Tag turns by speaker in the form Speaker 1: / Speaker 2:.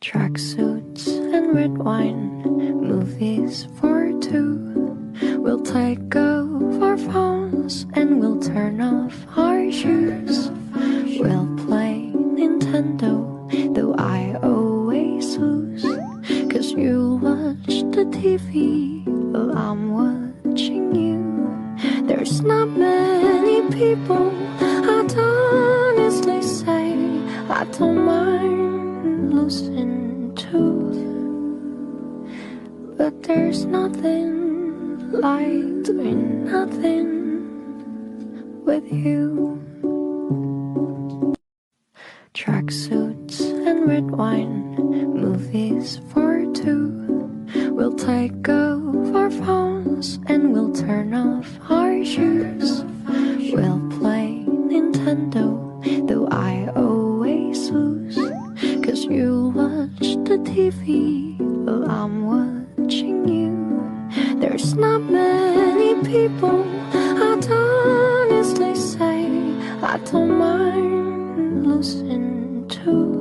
Speaker 1: Tracksuits and red wine, movies for two. We'll take off our phones and we'll turn off our shoes. We'll play Nintendo, though I always lose. 'Cause you watch the TV while I'm watching you. There's not many people I'd honestly say I don't mind losing to. But there's nothing like doing nothing with you. Tracksuits and red wine, movies for two. We'll take off our phones and we'll turn off our shoes. We'll play Nintendo, though I always lose. 'Cause you watch the TV while I'm watching you. There's not many people I'd honestly say I don't mind losing to.